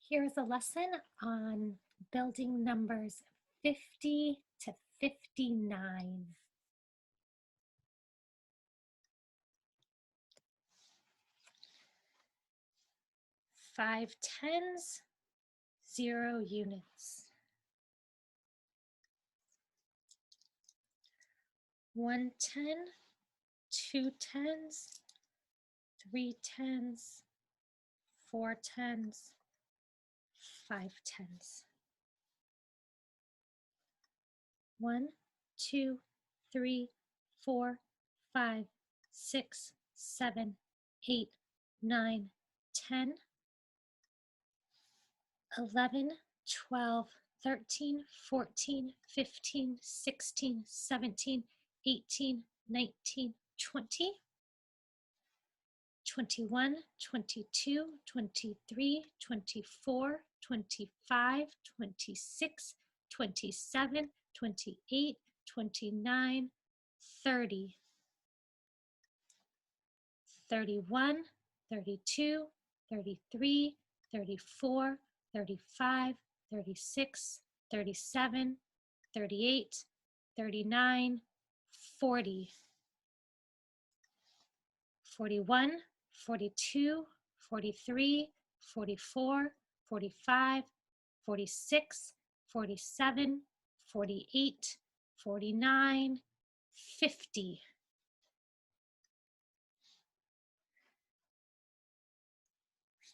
Here's a lesson on building numbers 50 to 59. 5 tens, 0 units. 1 10, 2 tens, 3 tens, 4 tens, 5 tens. 1, 2, 3, 4, 5, 6, 7, 8, 9, 10, 11, 12, 13, 14, 15, 16, 17, 18, 19, 20, 21, 22, 23, 24, 25, 26, 27, 28, 29, 30, 31, 32, 33, 34, 35, 36, 37, 38, 39, 40, 41, 42, 43, 44, 45, 46, 47, 48, 49, 50.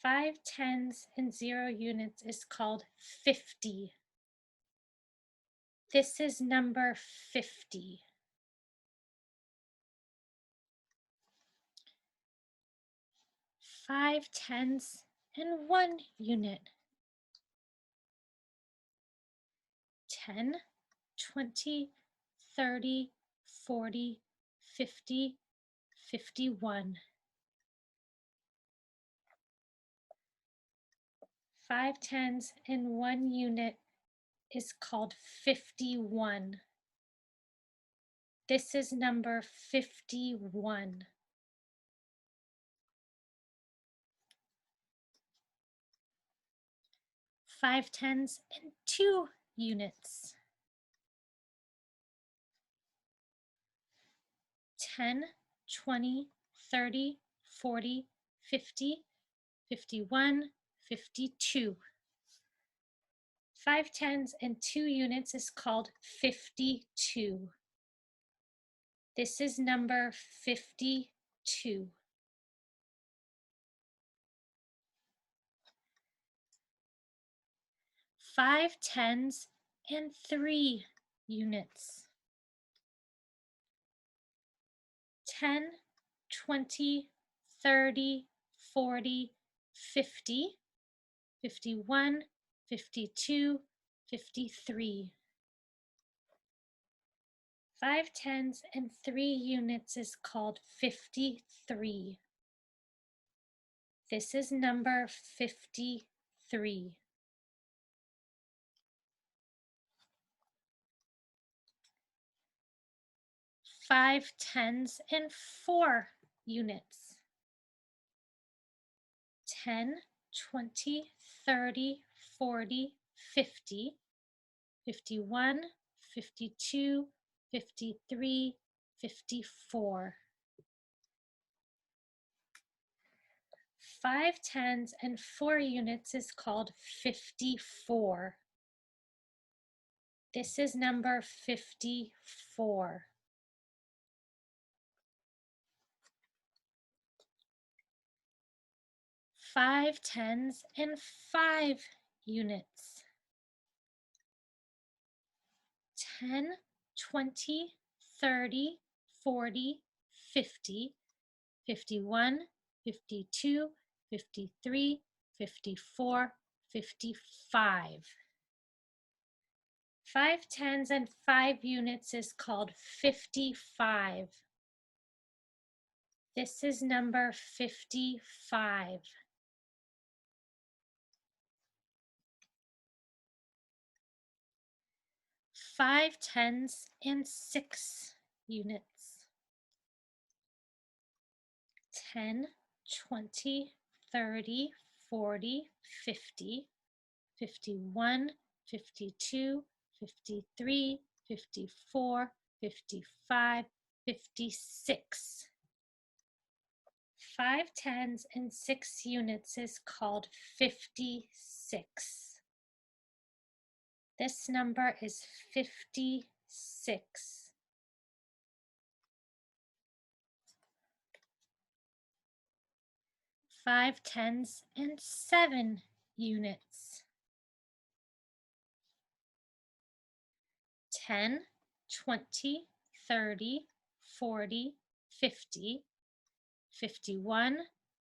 5 tens and 0 units is called 50. This is number 50. 5 tens and 1 unit. 10, 20, 30, 40, 50, 51. 5 tens and 1 unit is called 51. This is number 51. 5 tens and 2 units. 10, 20, 30, 40, 50, 51, 52. 5 tens and 2 units is called 52. This is number 52. 5 tens and 3 units. 10, 20, 30, 40, 50, 51, 52, 53. 5 tens and 3 units is called 53. This is number 53. 5 tens and 4 units. 10, 20, 30, 40, 50, 51, 52, 53, 54. 5 tens and 4 units is called 54. This is number 54. 5 tens and 5 units. 10, 20, 30, 40, 50, 51, 52, 53, 54, 55. 5 tens and 5 units is called 55. This is number 55. 5 tens and 6 units. 10, 20, 30, 40, 50, 51, 52, 53, 54, 55, 56. 5 tens and 6 units is called 56. This number is 56. 5 tens and 7 units. 10, 20, 30, 40, 50, 51,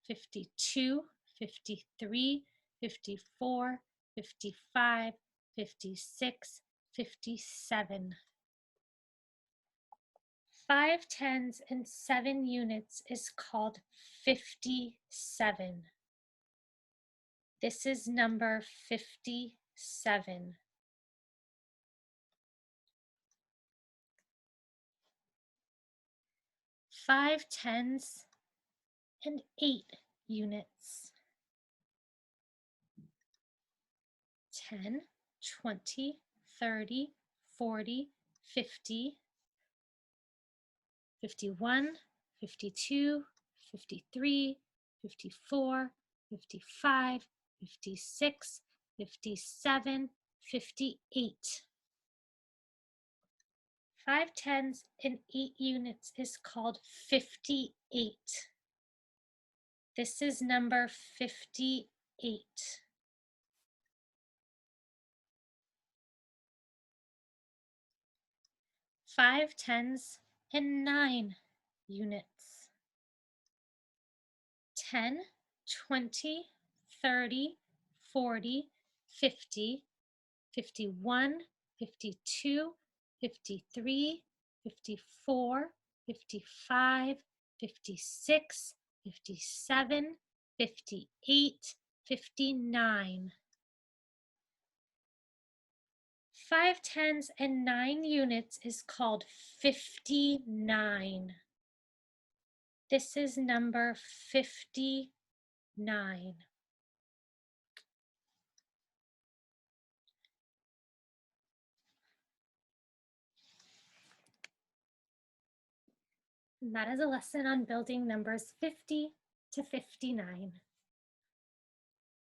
52, 53, 54, 55, 56, 57. 5 tens and 7 units is called 57. This is number 57. 5 tens and 8 units. 10, 20, 30, 40, 50, 51, 52, 53, 54, 55, 56, 57, 58. 5 tens and 8 units is called 58. This is number 58. 5 tens and 9 units. 10, 20, 30, 40, 50, 51, 52, 53, 54, 55, 56, 57, 58, 59. 5 tens and 9 units is called 59. This is number 59. And that is a lesson on building numbers 50 to 59.